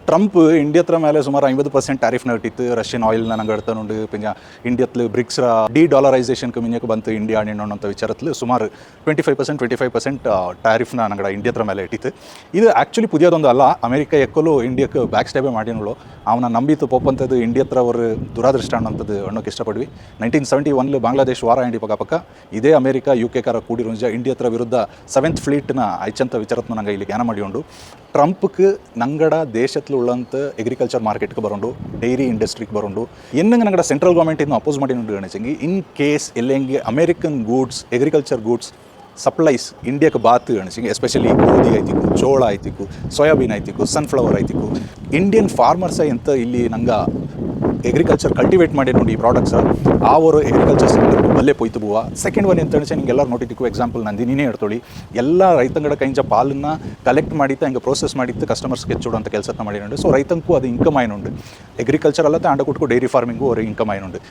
Trump ಇಂಡಿಯತ್ರ ಮೇಲೆ ಸುಮಾರು 50% ಟ್ಯಾರಿಫ್ನ ಇಟ್ಟಿತ್ತು. Russian ಆಯಿಲ್ನ ನಂಗೆ ಎಡ್ತಾನುಂಡು ಪಿಂಜ ಇಂಡಿಯತ್ಲು ಬ್ರಿಕ್ಸ್ರ ಡಿ-ಡಾಲರೈಸೇಷನ್ ಕಮ್ಮಿಯಕ್ಕೆ ಬಂತು ಇಂಡಿಯಾ ಅನ್ನೋಂಥ ವಿಚಾರത്തിൽ ಸುಮಾರು 25% ಟ್ಯಾರಿಫ್ನ ನಂಗಡ ಇಂಡಿಯತ್ರ ಮೇಲೆ ಇಟ್ಟಿತ್ತು. ಇದು ಆ್ಯಕ್ಚುಲಿ ಪುದಿಯೋದೊಂದು ಅಲ್ಲ, ಅಮೆರಿಕ ಎಕ್ಕಲು ಇಂಡಿಯಕ್ಕೆ ಬ್ಯಾಕ್ ಸ್ಟೇಬೇ ಮಾಡಿನಳು. ಅವನ ನಂಬಿತು ಪೋಪಂಥದ್ದು ಇಂಡಿಯತ್ರ ಅವರು ದುರಾದೃಷ್ಟ ಅನ್ನೋಂಥದ್ದು ಅನ್ನೋಕೆ ಇಷ್ಟಪಡ್ವಿ. 1971 ಬಾಂಗ್ಲಾದೇಶ್ ವಾರ ಹಿಂಡಿ ಪಕ್ಕ ಇದೇ ಅಮೆರಿಕ UK ಕಾರ ಕೂಡಿರುಂಜ ಇಂಡಿಯತ್ರ ವಿರುದ್ಧ 7th ಫ್ಲೀಟ್ನ ಐಚಂತ ವಿಚಾರತ್ನ ನಂಗೆ ಇಲ್ಲಿ ಜ್ಞಾನ ಮಾಡಿಕೊಂಡು ಟ್ರಂಪ್ಗೆ ನಂಗಡ ದೇಶತ್ಲು ಉಳ್ಳಂತ ಅಗ್ರಿಕಲ್ಚರ್ ಮಾರ್ಕೆಟ್ಗೆ ಬರೋಂಡು ಡೈರಿ ಇಂಡಸ್ಟ್ರಿಗೆ ಬರೋಂಡು ಎನ್ನಂಗೆ ನಂಗಡ ಸೆಂಟ್ರಲ್ ಗೌರ್ಮೆಂಟ್ ಇದನ್ನು ಅಪೋಸ್ ಮಾಡಿ ಗಣಿಸಂಗಿ ಇನ್ ಕೇಸ್ ಎಲ್ಲೆಂಗೆ American goods agriculture goods supplies ಇಂಡಿಯಾಕ್ಕೆ ಬಾತ್ ಅನಿಸಿಂಗೆ ಎಸ್ಪೆಷಲಿ ಗೋಧಿ ಆಯ್ತಿಕ್ಕು, ಜೋಳ ಆಯ್ತಿಕ್ಕು, ಸೋಯಾಬೀನ್ ಆಯ್ತಿಕ್ಕು, ಸನ್ಫ್ಲವರ್ ಆಯ್ತಿಕ್ಕು. ಇಂಡಿಯನ್ ಫಾರ್ಮರ್ಸ ಎಂತ ಇಲ್ಲಿ ನಂಗೆ ಅಗ್ರಿಕಲ್ಚರ್ ಕಲ್ಟಿವೇಟ್ ಮಾಡಿ ನೋಡಿ ಈ ಪ್ರಾಡಕ್ಟ್ಸ್ ಅವರು ಅಗ್ರಿಕಲ್ಚರ್ ಸೆಕ್ಟರ್ ಬಲ್ಲೇ ಪೋಯ್ತು ಬುವ. ಸೆಕೆಂಡ್ ಒನ್ ಎಂತ ಅನಿಸಿ ನಿಂಗೆ ಎಲ್ಲರೂ ನೋಟಿದ್ದಕ್ಕೂ ಎಕ್ಸಾಂಪಲ್ ನಂದಿನೇ ಹೇಳ್ತೊಳಿ ಎಲ್ಲ ರೈತಂಗಡ ಕೈಂಜ ಪಾಲನ್ನ ಕಲೆಕ್ಟ್ ಮಾಡಿತ್ತು ಹಂಗೆ ಪ್ರೋಸೆಸ್ ಮಾಡಿತ್ತು ಕಸ್ಟಮರ್ಸ್ಗೆ ಹೆಚ್ಚೋಡು ಅಂತ ಕೆಲಸನ ಮಾಡಿನುಂಡು. ಸೊ ರೈತಂಗೂ ಅದು ಇನ್ಕಮ್ ಆಯ್ನುಂಡು. ಅಗ್ರಿಕಲ್ಚರ್ ಅಲ್ಲತ್ತೆ ಆಂಡ ಕೊಟ್ಟು ಡೈರಿ ಫಾರ್ಮಿಂಗು ಅವ್ರಿಗೆ ಇನ್ಕಮ್ ಆಯ್ನುಂಡು.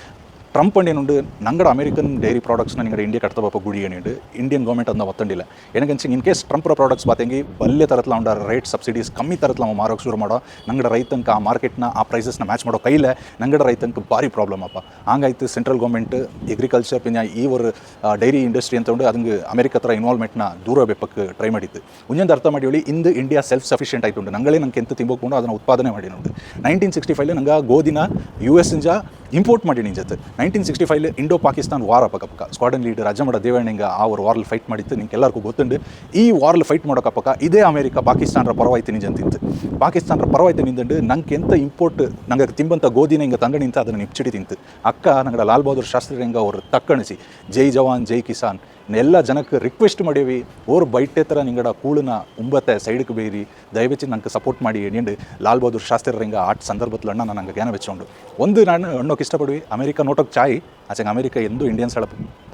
ಟ್ರಂಪ್ ಅಂಡೇನುಂಡು ನಂಗಡ ಅಮೆರಿಕನ್ ಡೈರಿ ಪ್ರಾಡಕ್ಟ್ಸ್ನ ನಿಂಗಡ ಇಂಡಿಯಾ ಕಟ್ತಬಪ್ಪ ಗುಡಿ ಏನಿಡು ಇಂಡಿಯನ್ ಗೌರ್ಮೆಂಟ್ ಅದನ್ನ ಒತ್ತಂಡಿಲ್ಲ. ಏನಕ್ಕೆ ಇನ್ ಕೇಸ್ ಟ್ರಂಪ್ರ ಪ್ರಾಡಕ್ಟ್ಸ್ ಬಾತೆಂಗಿ ಬಲ್ಲೆ ತರತ್ಲ ಉಂಡ ರೇಟ್ ಸಬ್ಸಿಡೀಸ್ ಕಮ್ಮಿ ತರತ್ಲ ಅವ ಮಾರೋಕೆ ಶುರು ಮಾಡೋ ನಂಗಡ ರೈತಂಕ ಆ ಮಾರ್ಕೆಟ್ನ ಆ ಪ್ರೈಸಸ್ನ ಮ್ಯಾಚ್ ಮಾಡೋ ಕೈಲೇ ನಂಗಡ ರೈತಂಕ ಭಾರಿ ಪ್ರಾಬ್ಲಮ್ ಅಪ್ಪ. ಹಂಗಾಯ್ತು ಸೆಂಟ್ರಲ್ ಗೌರ್ಮೆಂಟ್ ಅಗ್ರಿಕಲ್ಚರ್ ಪಿಂಜ ಈ ಒಂದು ಡೈರಿ ಇಂಡಸ್ಟ್ರಿ ಅಂತ ಉಂಡು ಅದಂಗೆ ಅಮೆರಿಕ ಥರ ಇನ್ವಾಲ್ವ್ಮೆಂಟ್ನ ದೂರ ಬೆಪ್ಪಕ್ಕೆ ಟ್ರೈ ಮಾಡಿತ್ತು. ಮುಂಜಾನೆ ಅರ್ಥ ಮಾಡಿ ಇಂದು ಇಂಡಿಯಾ ಸೆಲ್ಫ್ ಸಫಿಷಿಯೆಂಟ್ ಆಯ್ತು ನಂಗಳೇ ನಂಗೆ ಎಂತ ತಿಂಬೋಕೊಂಡು ಅದನ್ನು ಉತ್ಪಾದನೆ ಮಾಡಿನುಂಡು. 1965 ನಂಗೆ ಗೋಧಿನ US ಇಂಜ ಇಂಪೋರ್ಟ್ ಮಾಡಿ ನಿಂಜತ್ತು. 1965 ಇಂಡೋ ಪಾಕಿಸ್ತಾನ್ ವಾರ ಪಕ್ಕ ಸ್ಕ್ವಾಡನ್ ಲೀಡರ್ ಅಜ್ಜಮಡ ದೇವಣ್ಣಂಗೆ ಆ ಒಂದು ವಾರಲ್ಲಿ ಫೈಟ್ ಮಾಡಿತ್ತು. ನಿಂಗೆ ಎಲ್ಲರಿಗೂ ಗೊತ್ತುಂಡು. ಈ ವಾರಲ್ಲಿ ಫೈಟ್ ಮಾಡೋಕೆ ಇದೇ ಅಮೆರಿಕ ಪಾಕಿಸ್ತಾನರ ಪರವಾಯ್ತು ನಿಂಜಂತಿತ್ತು. ಪಾಕಿಸ್ತಾನರ ಪರವಾಯ್ತು ನಿಂತಂಡು ನಂಗೆ ಎಂತ ಇಂಪೋರ್ಟ್ ನಂಗೆ ತಿಂಬಂಥ ಗೋಧಿನ ಹಿಂಗೆ ತಂದು ನಿಂತು ಅದನ್ನು ನಿಪ್ಚಿಡಿ ತಿಂತು ಅಕ್ಕ ನಂಗಡ ಲಾಲ್ ಬಹದ್ದೂರ್ ಶಾಸ್ತ್ರಿ ಹೆಂಗೆ ಅವ್ರು ತಕ್ಕಣಿಸಿ ಜೈ ಜವಾನ್ ಜೈ ಕಿಸಾನ್ ಎಲ್ಲ ಜನಕ್ಕೆ ರಿಕ್ವೆಸ್ಟ್ ಮಾಡೀವಿ. ಅವ್ರು ಬೈಟೆ ಥರ ನಿಂಗಡ ಕೂಳನ ಉಂಬತ್ತೆ ಸೈಡ್ಗೆ ಬೇರಿ ದಯವಿಟ್ಟು ನಂಗೆ ಸಪೋರ್ಟ್ ಮಾಡಿ ನಿಂಡು ಲಾಲ್ ಬಹದ್ದೂರ್ ಶಾಸ್ತ್ರಿ ಹೆಂಗೆ ಆಟ ಸಂದರ್ಭದಲ್ಲಿ ಅಣ್ಣ ನಂಗೆ ಜ್ಞಾನ ಬೆಚ್ಕೊಂಡು ಒಂದು ನಾನು ಅಣ್ಣೋಕೆ ಇಷ್ಟಪಡ್ವಿ. ಅಮೆರಿಕ ನೋಟೋಕೆ ಚಾಯ್ ಆಚೆಗೆ ಅಮೆರಿಕ ಎಂದೂ ಇಂಡಿಯನ್ಸ್ ಹೇಳ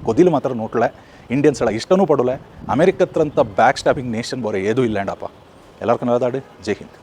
ಕೊದಿಲು ಮಾತ್ರ ನೋಟ್ಲೆ ಇಂಡಿಯನ್ಸ್ ಹೇಳ ಇಷ್ಟನೂ ಪಡೋಲೆ. ಅಮೆರಿಕತ್ರಂಥ ಬ್ಯಾಕ್ ಸ್ಟಾಪಿಂಗ್ ನೇಷನ್ ಬೋರೆ ಏದೂ ಇಲ್ಲಾಂಡಪ್ಪ. ಎಲ್ಲರಿಗೂ ನದಾಡು. ಜೈ ಹಿಂದ್.